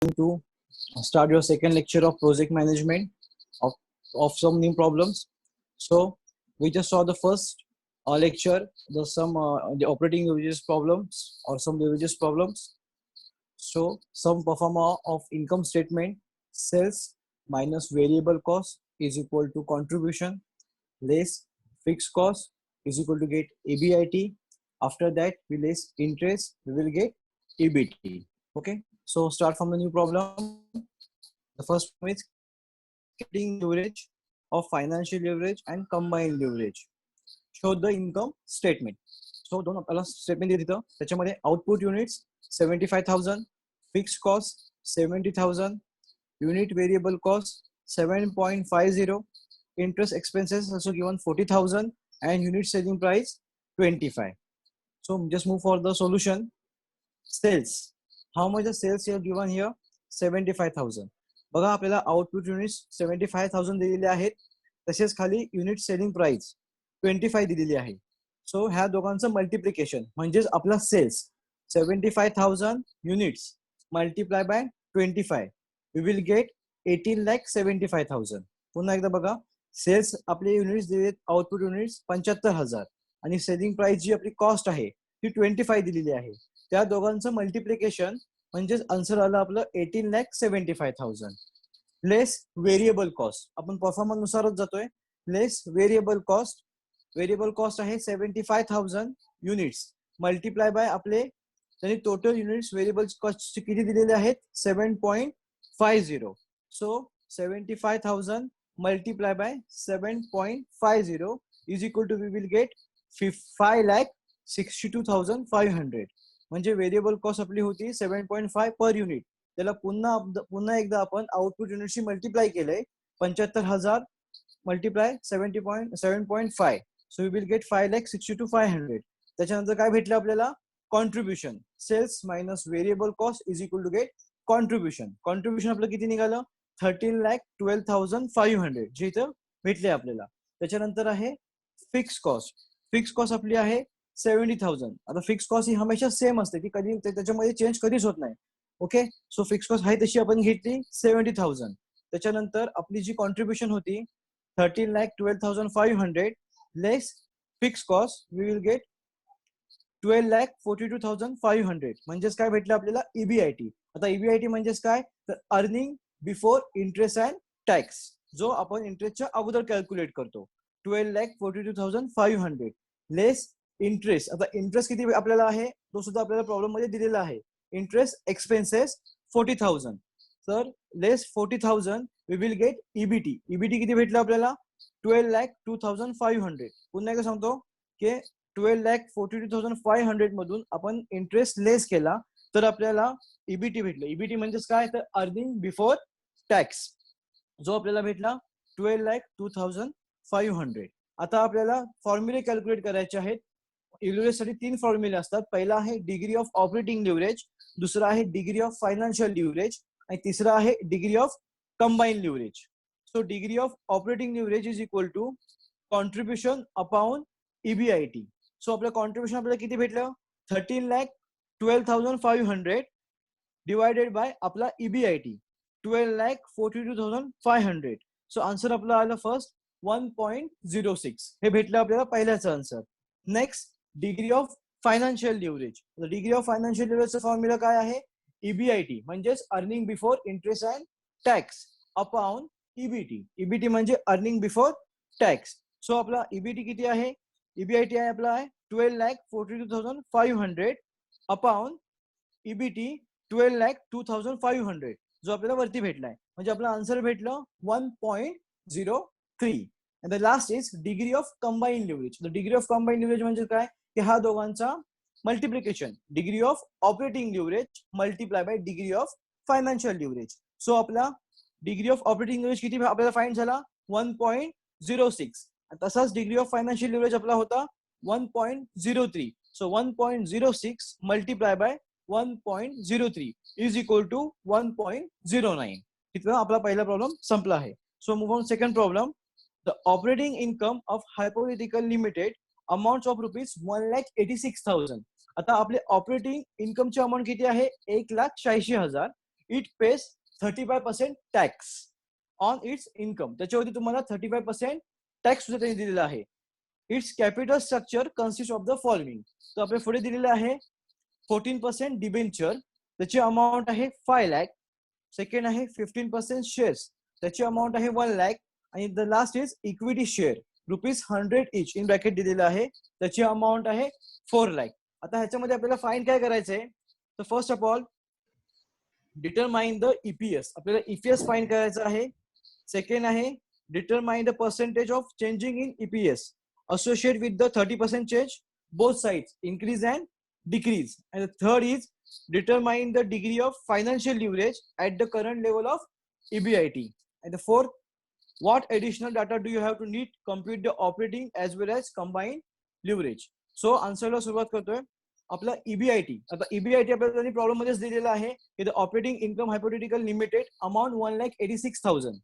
to start your second lecture of project management of some new problems. So we just saw the first lecture, the operating leverages problems or some leverages problems. So some performer of income statement, sales minus variable cost is equal to contribution less fixed cost is equal to get EBIT. After that, we less interest, we will get EBT. Okay, so start from the new problem. The first one is getting leverage of financial leverage and combined leverage. Show the income statement. So दोन आपल्याला statement दिली तिथं त्याच्यामध्ये output units 75,000, fixed cost 70,000, unit variable cost 7.50, interest expenses also given 40,000, and unit selling price 25. So just move for the solution. Sales, how much the sales here given here? 75,000. बघा आपल्याला output units 75,000 दिलेले आहेत, तसेच खाली unit selling price 25 दिलेली आहे. So ह्या दोघांचं मल्टिप्लिकेशन म्हणजेच आपला sales 75,000 units multiply by 25 we will get 18,75,000. पुन्हा एकदा बघा, सेल्स आपले युनिट्स दिलेत, आउटपुट युनिट्स 75,000 आणि सेलिंग प्राइस जी आपली कॉस्ट आहे ती 25 दिलेली आहे. त्या दोघांचं मल्टिप्लिकेशन म्हणजेच आन्सर आलं आपलं 18,75,000 लेस व्हेरिएबल कॉस्ट. आपण परफॉर्मन्स नुसारच जातोय. लेस व्हेरिएबल कॉस्ट आहे 75,000 युनिट्स मल्टिप्लाय बाय आपले त्यांनी टोटल युनिट्स व्हेरिएबल कॉस्ट किती दिलेले आहेत 7.50. So 75,000 multiply by 7.50 is equal to we will get 5,62,500. म्हणजे व्हेरिएबल कॉस्ट आपली होती 7.5 पर युनिट. त्याला पुन्हा एकदा आपण आउटपुट युनिटशी मल्टिप्लाय केलंय 75,000 multiply 7.5. So we will get 5,62,500. त्याच्यानंतर काय भेटलं आपल्याला? Contribution. Sales minus variable cost is equal to get contribution. Contribution आपलं किती निघालं? 13,12,500 जे इथं भेटले आपल्याला. त्याच्यानंतर आहे फिक्स कॉस्ट. फिक्स कॉस्ट आपली आहे 70,000. आता फिक्स कॉस्ट ही हमेशा सेम असते, ती कधी त्याच्यामध्ये चेंज कधीच होत नाही. ओके, सो फिक्स कॉस्ट आहे तशी आपण घेतली 70,000. त्याच्यानंतर आपली जी कॉन्ट्रीब्युशन होती 13,12,500 less fix cost we will get 12,42,500. म्हणजेच काय भेटलं आपल्याला? EBIT. आता EBIT म्हणजेच काय? तर earning before interest and tax, जो आपण इंटरेस्टच्या अगोदर कॅल्क्युलेट करतो. 12,42,500 लेस इंटरेस्ट. आता इंटरेस्ट किती आपल्याला आहे तो सुद्धा आपल्याला प्रॉब्लेम मध्ये दिलेला आहे. Interest expenses 40,000. तर less 40,000 we will get EBT. EBT किती भेटलं आपल्याला? 12,02,500. पुन्हा एकदा सांगतो की 12,42,500 मधून आपण इंटरेस्ट लेस केला तर आपल्याला EBT भेटलं. EBT म्हणजेच काय? तर अर्निंग बिफोर टॅक्स, जो आपल्याला भेटला 12,02,500. आता आपल्याला फॉर्म्युले कॅल्क्युलेट करायचे आहेत. लिव्हरेजसाठी 3 फॉर्म्युले असतात. पहिला आहे डिग्री ऑफ ऑपरेटिंग लिव्हरेज, दुसरा आहे डिग्री ऑफ फायनान्शियल लिव्हरेज आणि तिसरा आहे degree of combine leverage. So degree of operating leverage is equal to contribution upon EBIT. So आपलं कॉन्ट्रीब्युशन आपल्याला किती भेटलं? 13,12,500 डिवायडेड बाय आपला EBIT 12,42,500. सो आन्सर आपला आलं फर्स्ट 1.06. हे भेटलं आपल्याला पहिल्याचं answer. Next degree of financial leverage. Degree of financial लिव्हरेजचा फॉर्म्युला काय आहे? EBIT म्हणजेच earning before interest and tax upon EBT. EBT म्हणजे अर्निंग बिफोर टॅक्स. सो आपला EBT किती आहे? EBIT आहे आपला आहे 12,42,500 अपॉन EBT 12,02,500 जो आपल्याला वरती भेटलाय. म्हणजे आपला आन्सर भेटलं 1.03. and the last is degree of combined leverage. the degree of combined leverage म्हणजे काय? की हा दोघांचा multiplication, degree of operating leverage multiply by degree of financial leverage. So आपला डिग्री ऑफ ऑपरेटिंग लिव्हरेज किती आपल्याला फाइंड झाला? 1.06. तसाच डिग्री ऑफ फायनान्शियल लिव्हरेज आपला होता 1.03. So 1.06 multiply by 1.03 is equal to 1.09. इथं आपला पहिला प्रॉब्लेम संपला आहे. So move on second problem. The operating income of hypothetical limited amount of rupees 1,86,000. आता आपले ऑपरेटिंग इन्कमची अमाउंट किती आहे? 1,86,000 it pays 35% tax on its income. त्याच्यावरती तुम्हाला 35% टॅक्स सुद्धा त्यांनी दिलेला आहे. Its capital structure consist of the following. तर आपल्या पुढे दिलेलं आहे 14% डिबेंचर, त्याची अमाऊंट आहे 5 लाख. सेकंड आहे 15% शेअर्स, त्याची अमाऊंट आहे 1 लाख. आणि the last is equity share ₹100 each in bracket दिलेलं आहे, त्याची अमाऊंट आहे 4 लाख. आता ह्याच्यामध्ये आपल्याला फाईंड काय करायचंय, तर first of all determine the EPS. आपल्याला ईपीएस फाईंड करायचं आहे. सेकंड आहे determine the percentage of changing in EPS associated with the 30% change, both sides increase and decrease. And the third is determine the degree of financial leverage at the current level of EBIT. And the fourth, what additional data do you have to need compute the operating as well as combined leverage. So answer ला सुरुवात करतोय. आपला EBIT, आता EBIT आपल्याला problem मध्येच दिलेला आहे की the operating income hypothetical limited amount 1,86,000.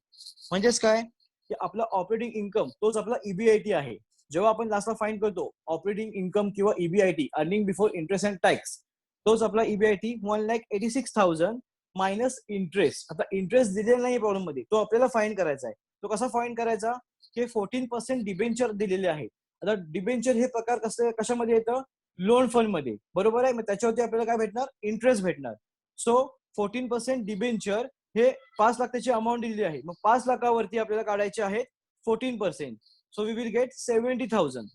म्हणजेच काय की आपला ऑपरेटिंग इन्कम तोच आपला EBIT आहे. जेव्हा आपण लास्टला फाइंड करतो ऑपरेटिंग इन्कम किंवा EBIT earning before interest and tax, तोच आपला EBIT 1,86,000 मायनस इंटरेस्ट. आता इंटरेस्ट दिलेला नाही प्रॉब्लेम मध्ये, तो आपल्याला फाइंड करायचा आहे. तो कसा फाइंड करायचा की 14% डिबेंचर दिलेले आहे. आता डिबेंचर हे प्रकार कशामध्ये येतं, लोन फंड मध्ये, बरोबर आहे. मग त्याच्यावरती आपल्याला काय भेटणार, इंटरेस्ट भेटणार. सो 14% डिबेंचर हे 5 लाख त्याची अमाऊंट दिलेली आहे. मग 5 लाखावरती आपल्याला काढायचे आहे 14%. सो वी विल गेट 70,000,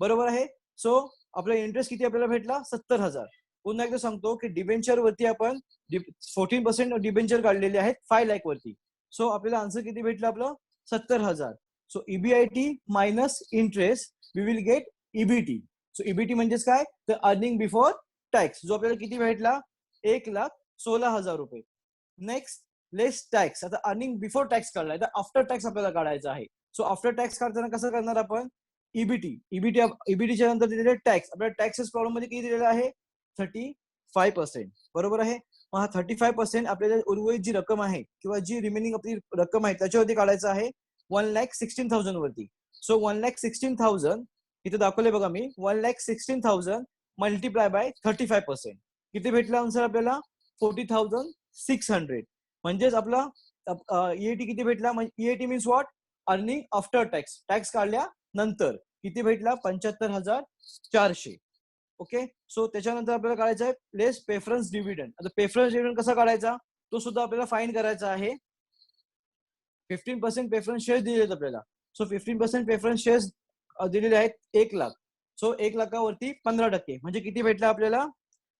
बरोबर आहे. सो आपला इंटरेस्ट किती आपल्याला भेटला, 70,000. पुन्हा एकदा सांगतो की डिबेंचर वरती आपण 14% डिबेंचर काढलेले आहेत 5 लाख वरती. सो आपल्याला आन्सर किती भेटलं, आपलं 70,000. So EBIT minus interest we will get EBT. So EBT म्हणजेच काय, तर अर्निंग बिफोर टॅक्स, जो आपल्याला किती भेटला 1,16,000 रुपये. नेक्स्ट लेस टॅक्स. आता अर्निंग बिफोर टॅक्स काढलाय, तर आफ्टर टॅक्स आपल्याला काढायचा आहे. सो आफ्टर टॅक्स काढताना कसं करणार आपण, EBTच्या नंतर दिलेले टॅक्स. आपल्याला टॅक्सेस प्रॉब्लेम मध्ये किती दिलेला आहे, 35%, बरोबर आहे. मग हा 35% आपल्याला उर्वरित जी रक्कम आहे किंवा जी रिमेनिंग आपली रक्कम आहे त्याच्यावरती काढायचं आहे 1,16,000 वरती. सो 1,16,000 इथे दाखवले बघा मी, 1,16,000 मल्टिप्लाय बाय 35%, किती भेटला आन्सर आपल्याला 40,600. म्हणजेच आपला EAT किती भेटला, EAT means what, earning after tax. Tax काढल्यानंतर किती भेटला, 75,400. ओके. सो त्याच्यानंतर आपल्याला काढायचं आहे लेस प्रेफरन्स डिव्हिडंड. आता प्रेफरन्स डिव्हिडंड कसा काढायचा, तो सुद्धा आपल्याला फाइंड करायचा आहे. 15% प्रेफरन्स शेअर्स दिलेले आहेत आपल्याला. सो 15% प्रेफरन्स शेअर्स दिलेले आहेत 1 लाख. सो 1 लाखावरती 15% म्हणजे किती भेटला आपल्याला,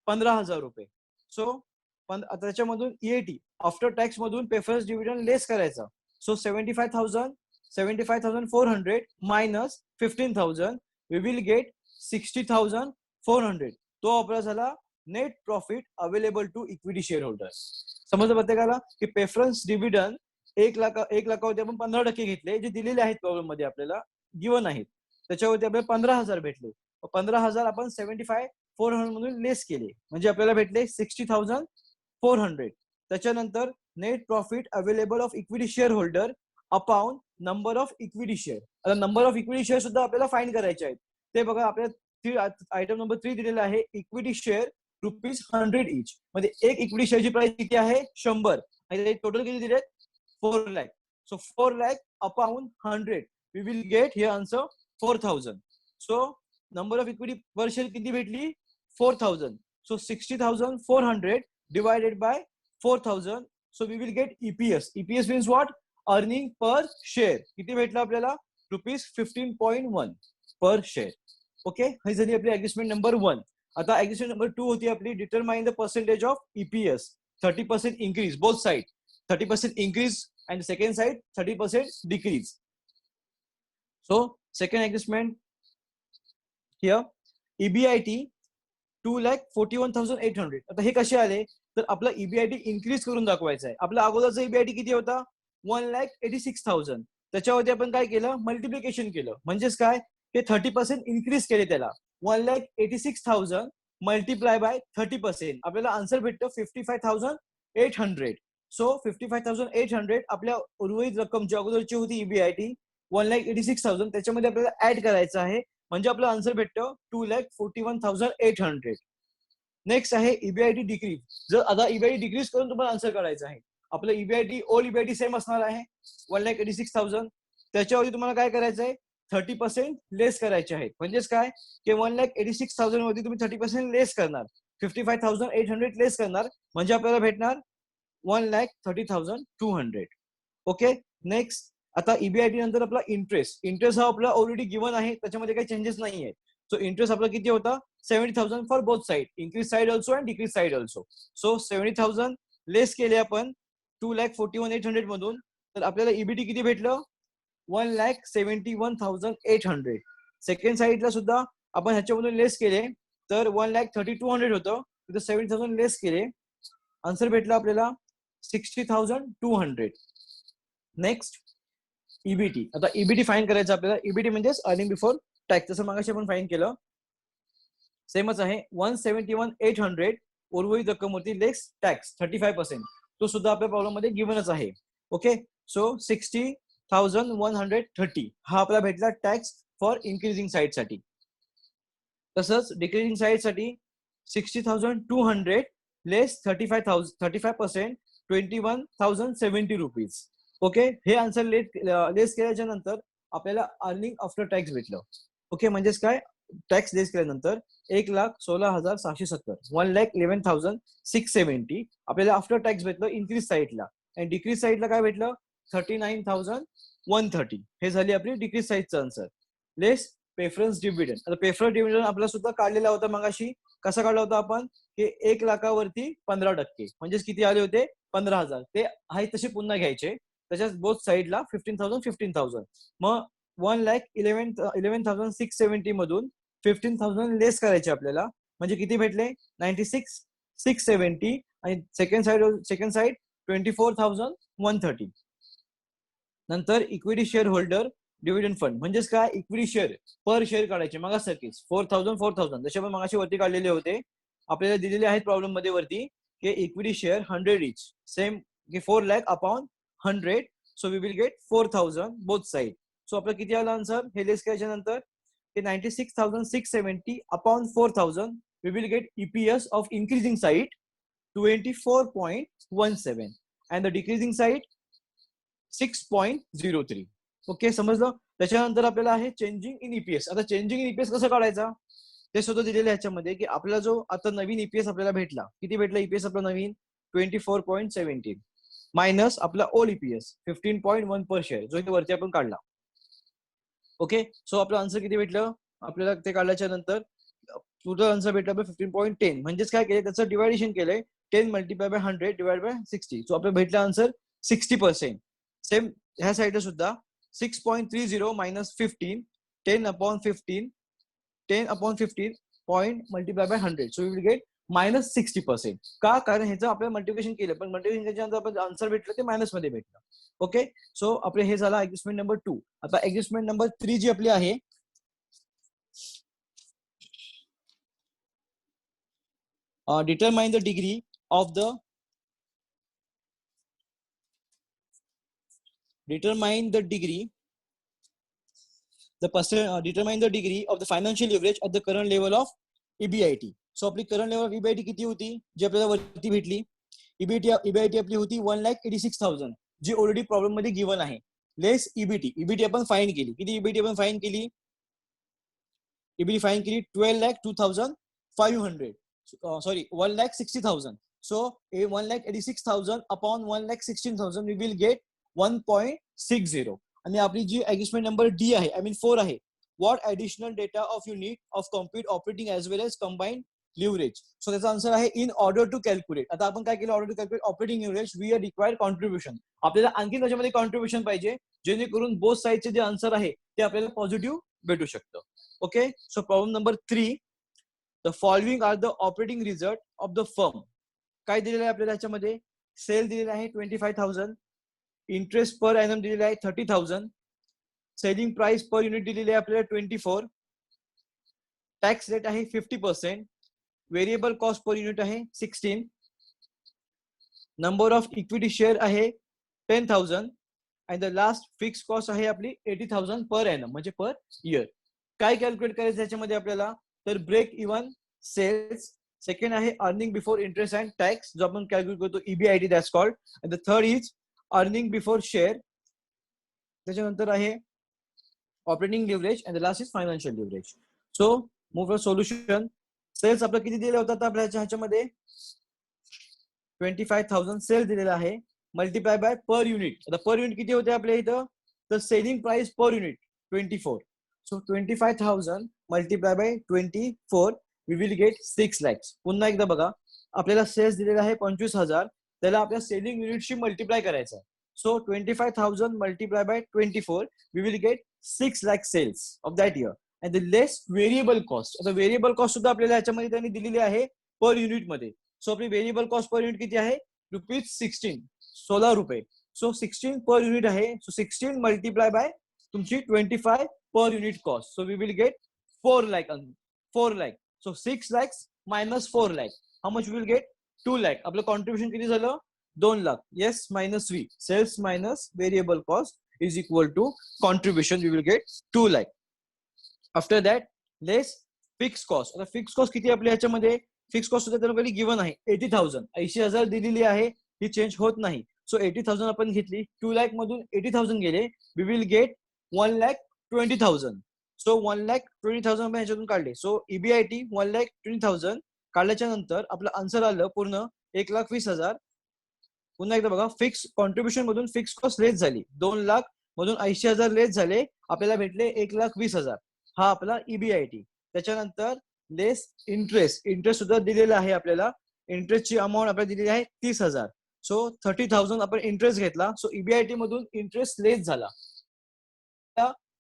15,000 रुपये. सो त्याच्यामधून EAT आफ्टर टॅक्स मधून प्रेफरन्स डिव्हिडंड लेस करायचा. So 75,400 minus 15,000 we will get 60,400. तो आपला झाला net profit available to equity share holders. समजलं प्रत्येकाला की प्रेफरन्स डिव्हिडंड 1 लाखावरती आपण 15% घेतले, जे दिलेले आहेत प्रॉब्लेम मध्ये आपल्याला गिवन आहेत, त्याच्यावरती आपल्याला 15,000 भेटले. 15,000 आपण 75,400 मधून लेस केले, म्हणजे आपल्याला भेटले 60,400. त्याच्यानंतर net profit available of equity share holder upon number of equity share. आता नंबर ऑफ इक्विटी शेअर सुद्धा आपल्याला फाइंड करायचे आहेत. ते बघा आपल्याला आयटम नंबर 3 दिलेला आहे, इक्विटी शेअर ₹100 इच. मध्ये एक इक्विटी शेअरची प्राइस किती आहे, 100. आणि टोटल किती दिले, 4 lakh. So 4 lakh upon 100 we will get here answer 4,000. So number of equity per share किती भेटली, 4,000. So 60,400 divided by 4,000. So we will get EPS. EPS means what, earning per share. किती भेटलं आपल्याला, ₹15.1 पर शेअर. ओके. ही झाली आपली adjustment number 1. आता adjustment number 2 होती आपली determine the percentage of EPS. 30% increase both side, 30% increase and second side 30% decrease. So second adjustment here, EBIT 2,41,800. आता हे कसे आले, तर आपला EBIT इन्क्रीज करून दाखवायचा आहे. आपला अगोदरचा EBIT किती होता, 1,86,000. त्याच्यावरती आपण काय केलं, मल्टिप्लिकेशन केलं. म्हणजेच काय, ते 30% इन्क्रीज केले त्याला. 1,86,000 मल्टिप्लाय बाय 30%, आपल्याला आन्सर भेटतं 55,800. सो 55,800 आपल्या उर्वरित रक्कम जी अगोदरची होती EBIT 1,86,000 त्याच्यामध्ये आपल्याला ऍड करायचं आहे. म्हणजे आपलं आन्सर भेटतं 2,41,800. नेक्स्ट आहे ईबीआयटी डिक्रीज. जर आता ईबीआयटी डिक्रीज करून तुम्हाला आन्सर करायचं आहे. आपलं ईबीआयटी ओल्ड ईबीआयटी सेम असणार आहे 1,86,000. त्याच्यावरती तुम्हाला काय करायचं आहे 30% लेस करायचे आहेत. म्हणजेच काय की 1,86,000 वरती तुम्ही 30% लेस करणार, 55,800 लेस करणार, म्हणजे आपल्याला भेटणार 1,30,200. ओके. नेक्स्ट आता ईबीआयटी नंतर आपला इंटरेस्ट हा आपला ऑलरेडी गिवन आहे, त्याच्यामध्ये काही चेंजेस नाही आहे. सो इंटरेस्ट आपला किती होता 70,000 for both side, increase side also and decrease side also. So 70,000 लेस केले आपण 2,41,800 मधून, तर आपल्याला ईबीटी किती भेटलं 1,71,800. सेकंड साइडला सुद्धा आपण ह्याच्यामधून लेस केले तर 1,30,200 होतं, तिथं 70,000 लेस केले, आन्सर भेटला आपल्याला 60,200. Next EBT. आता ईबीटी फाईन करायचं आपल्याला. ईबीटी म्हणजे अर्निंग बिफोर टॅक्स, जसं मागाशी आपण फाईन केलं सेमच आहे. 171,800 उर्वरित रक्कमवरती लेस टॅक्स 35%, तो सुद्धा आपल्या प्रॉब्लेम मध्ये गिव्हनच आहे. ओके. सो 60,130 हा आपला भेटला टॅक्स फॉर इन्क्रीजिंग साइड साठी. तसंच डिक्रीजिंग साइड साठी 60,200 लेस 35% 21,070 रुपीज. ओके. हे आन्सर लेस केल्याच्या नंतर आपल्याला अर्निंग आफ्टर टॅक्स भेटलं. ओके. म्हणजेच काय टॅक्स लेस केल्यानंतर 1,16,770 1,11,670 आपल्याला आफ्टर टॅक्स भेटलं इन्क्रीज साईडला. आणि डिक्रीज साईडला काय भेटलं 39,130. हे झाली आपली डिक्रीज साईडचं आन्सर. लेस प्रेफरन्स डिव्हिडंड. आता प्रेफरन्स डिव्हिडंड आपला सुद्धा काढलेला होता मगाशी. कसा काढला होता आपण की 1 लाखावरती 15%, म्हणजेच किती आले होते 15,000. ते आहे तसे पुन्हा घ्यायचे, त्याच्याच बोथ साईडला 15,000. मग 1,11,670 मधून 15,000 लेस करायचे आपल्याला, म्हणजे किती भेटले 96,670. आणि सेकंड साइड 24,130. नंतर equity share holder dividend fund, म्हणजेच काय इक्विटी शेअर पर शेअर काढायचे. मग सारखीच 4,000 जसे आपण मगाशी वरती काढलेले होते, आपल्याला दिलेले आहेत प्रॉब्लेम मध्ये वरती की इक्विटी शेअर 100 इच, सेम की 4 lakh upon 100. So we will get 4,000 both side. सो आपलं किती आलं आन्सर हे लेस करायच्या नंतर की 96,670 upon 4,000 we will get EPS of increasing side 24.17 and the decreasing side 6.03. Okay. समजलं. त्याच्यानंतर आपल्याला आहे चेंजिंग इन ईपीएस. आता चेंजिंग इन ईपीएस कसं काढायचा ते सुद्धा दिलेलं आहे ह्याच्यामध्ये की आपल्याला जो आता नवीन ईपीएस आपल्याला भेटला, किती भेटला ईपीएस आपला नवीन 24.17 मायनस आपला ओल्ड ईपीएस 15.1 पर शेअर, जो इथे वरती आपण काढला. ओके. सो आपलं आन्सर किती भेटलं आपल्याला ते काढल्याच्या नंतर टोटल आन्सर भेटलं 15.10. म्हणजेच काय केलं त्याचं डिवायडेशन केलंय 10 multiply by 100 divide by 60. So आपल्याला भेटलं आन्सर 60%. सेम ह्या साईडला सुद्धा 6.30 minus 15 10 upon 15 point multiply by 100. So we will get minus 60%. का कारण ह्याचं आपल्याला मल्टिप्लिकेशन केलं, पण मल्टिप्लिकेशन केल्यानंतर आपण आन्सर भेटलं ते मायनस मध्ये भेटलं. ओके. सो आपले हे झालं ऍडजस्टमेंट नंबर 2. आता ऍडजस्टमेंट नंबर 3 जी आपली आहे determine the degree of the determine the degree of the financial leverage at the current level of EBIT. So आपली करंट लेवल ऑफ EBIT किती होती जी आपल्याला वरती भेटली. EBIT आपली होती 1,86,000 जी ऑलरेडी प्रॉब्लेम मध्ये गिवन आहे. लेस EBT आपण फाईन केली. किती EBT आपण फाईन केली EBT फाईन केली 12,02,500. Sorry 1,60,000. So 1,86,000 upon 1,16,000 we will get 1.60. आणि आपली जी ऍडजस्टमेंट नंबर डी आहे आय मीन 4 आहे, what additional data of you need of compute operating as well as combined leverage. So त्याचा आन्सर आहे इन ऑर्डर टू कॅल्क्युलेट. आता आपण काय केलं order to calculate operating leverage we are required contribution. आपल्याला आणखी त्याच्यामध्ये कॉन्ट्रीब्युशन पाहिजे जेणेकरून बोथ साइडचे जे आन्सर आहे ते आपल्याला पॉझिटिव्ह भेटू शकतं. Okay. So problem number 3, the following are the operating result of the firm. काय दिलेलं आहे आपल्याला ह्याच्यामध्ये सेल दिलेला आहे 25,000, इंटरेस्ट पर एनम दिलेला आहे 30,000, सेलिंग प्राइस पर युनिट दिलेली आहे आपल्याला 24, टॅक्स रेट आहे 50%, व्हेरिएबल कॉस्ट पर युनिट आहे 16, नंबर ऑफ इक्विटी शेअर आहे 10,000 and the last fix cost आहे आपली 80,000 पर एनम म्हणजे पर इयर. काय कॅल्क्युलेट करायचं याच्यामध्ये आपल्याला तर ब्रेक इव्हन सेल्स, सेकंड आहे earning before interest and tax, जो आपण कॅल्क्युलेट करतो EBIT, that's called. And the third is earning before share. त्याच्यानंतर आहे operating leverage and the last is financial leverage. So move for solution. Sales आपलं किती दिले होतात आपल्या ह्याच्यामध्ये? 25,000 सेल दिलेला आहे. Multiply by per unit. आता पर युनिट किती होते आपल्या इथं? तर selling price per unit 24. So 25,000 multiply by 24 we will get 6 lakhs. पुन्हा एकदा बघा, आपल्याला सेल्स दिलेला आहे 25,000, त्याला आपल्या सेलिंग युनिटशी मल्टिप्लाय करायचं आहे. So 25,000 multiply by 24 we will get 6 lakh sales of that year. And the less variable cost. आता व्हेरिएबल कॉस्ट सुद्धा आपल्याला याच्यामध्ये त्यांनी दिलेली आहे पर युनिट मध्ये. सो आपली व्हेरिएबल कॉस्ट पर युनिट किती आहे? ₹16, 16 रुपये. सो 16 पर युनिट आहे. सो 16 मल्टिप्लाय बाय तुमची 25 per unit cost. So we will get 4 lakh. 4 lakh. सो 6 lakhs minus 4 lakh. How much we will get? 2 lakh. आपलं contribution किती झालं? 2 lakh. Yes, minus V. Sales minus variable cost is equal to contribution. We will get 2 lakh. After that less fix cost. आता fix cost किती आपल्या ह्याच्यामध्ये? Fix cost सुद्धा त्याला given आहे 80,000. 80,000 दिलेली आहे, ही चेंज होत नाही. सो 80,000 आपण घेतली, 2 lakh मधून 80,000 गेले, वी विल गेट 1,20,000. सो 1,20,000 आपण ह्याच्यातून काढले. सो EBIT 1,20,000 काढल्याच्या नंतर आपलं आन्सर आलं पूर्ण 1,20,000. पुन्हा एकदा बघा, फिक्स कॉन्ट्रीब्युशन मधून फिक्स कॉस्ट लेस झाली, 2 लाख मधून 80,000 लेस झाले, आपल्याला भेटले 1,20,000. हा आपला EBIT. त्याच्यानंतर लेस इंटरेस्ट. इंटरेस्ट सुद्धा दिलेला आहे आपल्याला. इंटरेस्टची अमाऊंट आपल्याला दिलेली आहे 30,000. सो 30,000 आपण इंटरेस्ट घेतला. सो EBIT मधून इंटरेस्ट लेस झाला.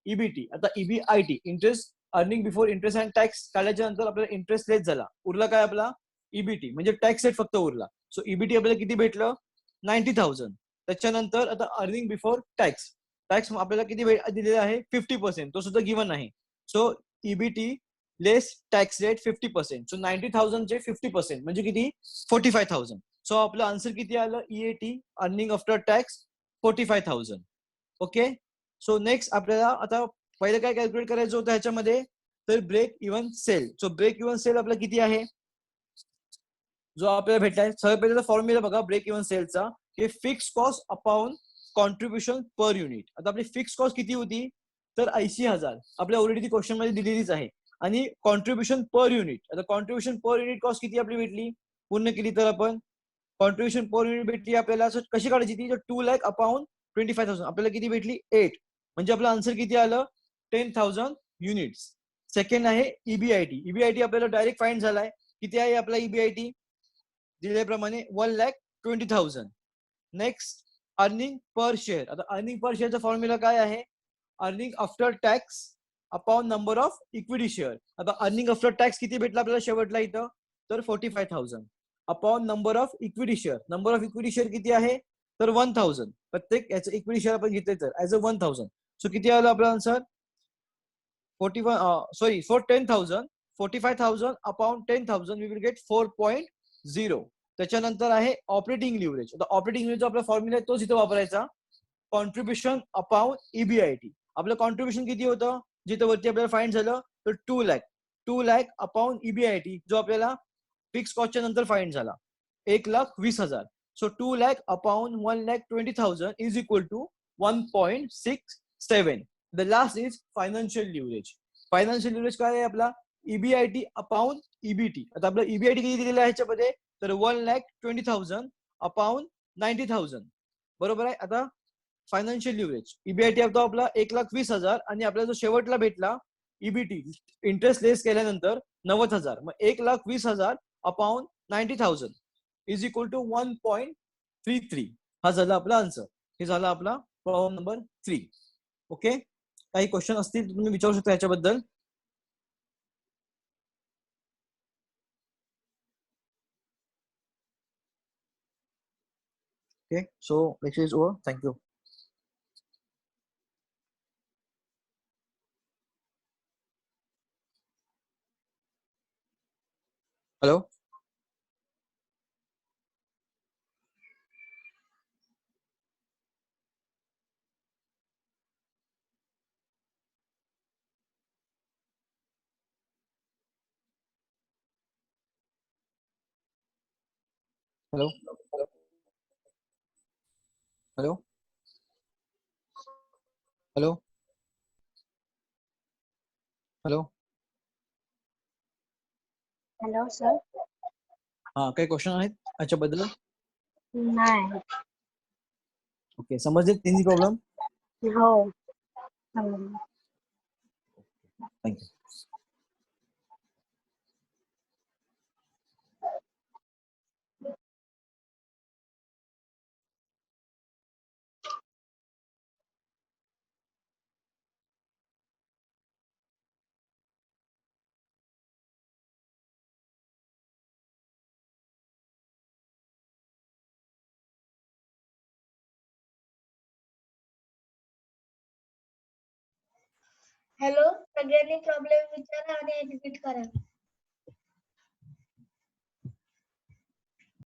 EBT. आता EBIT interest earning before interest and tax काढल्याच्या नंतर आपल्याला इंटरेस्ट लेस झाला. उरला काय आपला? EBT, म्हणजे टॅक्स रेट फक्त उरला. सो EBT आपल्याला किती भेटलं? 90,000. त्याच्यानंतर आता अर्निंग बिफोर टॅक्स. टॅक्स आपल्याला किती दिलेला आहे? 50%. तो सुद्धा गिवन आहे. सो EBT लेस टॅक्स रेट 50%. सो 90,000 चे 50% म्हणजे किती? 45,000. सो आपलं आन्सर किती आलं? EAT earning after tax 45,000. Okay. So next आपल्याला आता पहिलं काय कॅल्क्युलेट करायचं होतं ह्याच्यामध्ये? तर break even sale. So break even sale आपला किती आहे? जो आपल्याला भेटलाय सगळ्यात पहिला फॉर्म्युला बघा ब्रेक इव्हन सेलचा, की फिक्स कॉस्ट अपॉन कॉन्ट्रीब्युशन पर युनिट. आता आपली फिक्स कॉस्ट किती होती? तर 80,000 आपल्या ऑलरेडी ती क्वेश्चन मध्ये दिलेलीच आहे. आणि कॉन्ट्रीब्युशन पर युनिट. आता कॉन्ट्रीब्युशन पर युनिट कॉस्ट किती आपली भेटली? पूर्ण केली तर आपण कॉन्ट्रीब्युशन पर युनिट भेटली आपल्याला. कशी काढायची ती? 2 लाख अपॉन 25,000 आपल्याला किती भेटली? 8. म्हणजे आपलं आन्सर किती आलं? 10,000 युनिट्स. सेकंड आहे EBIT. EBIT आपल्याला डायरेक्ट फाइंड झालाय. किती आहे आपला EBIT? दिल्याप्रमाणे 1,20,000. Next earning per share. आता अर्निंग पर शेअरचा फॉर्म्युला काय आहे? Earning after tax upon number of equity share. आता अर्निंग आफ्टर टॅक्स किती भेटला आपल्याला शेवटला इथं? तर 45,000 upon number of equity share. Number of equity share किती आहे? तर 1,000. प्रत्येक याचं इक्विटी शेअर आपण घेतले तर ऍज अ 1,000. सो किती आलं आपलं answer? 10,000. 45,000 upon 10,000 we will get 4.0. त्याच्यानंतर आहे ऑपरेटिंग लिव्हरेज. आता ऑपरेटिंग लिव्हरेज आपला फॉर्म्युला आहे तोच इथं वापरायचा. Contribution upon EBIT. आपलं कॉन्ट्रीब्युशन किती होतं जिथं वरती आपल्याला फाइंड झालं? तर 2 लाख. 2 लाख अपॉन EBIT जो आपल्याला फिक्स कॉस्टच्या नंतर फाइंड झाला 1,20,000. So 2 lakh upon 1,20,000 is equal to 1.67. The last is financial leverage. Financial leverage काय आहे आपला? EBIT upon EBT. आता आपलं EBIT किती दिलेलं आहे ह्याच्यामध्ये? तर 1,20,000 अपॉन 90,000. बरोबर आहे. आता फायनान्शियल लिव्हरेज EBIT आपला 1,20,000 आणि आपल्याला जो शेवटला भेटला EBT इंटरेस्ट लेस केल्यानंतर 90,000. मग 1,20,000 अपॉन 90,000 इज इक्वल टू 1.33. हा झाला आपला आन्सर. हे झाला आपला प्रॉब्लेम नंबर 3. ओके. काही क्वेश्चन असतील तुम्ही विचारू शकता याच्याबद्दल. Okay, so lecture is over. Thank you. Hello. Hello. Hello. Hello. Hello. Hello sir. हा, काही क्वेश्चन आहेत याच्याबद्दल? नाही. ओके, समजले तिन्ही प्रॉब्लेम? हो समजलं. थँक्यू. हॅलो, सगळ्यांनी प्रॉब्लेम विचारा आणि एक्झिट करा.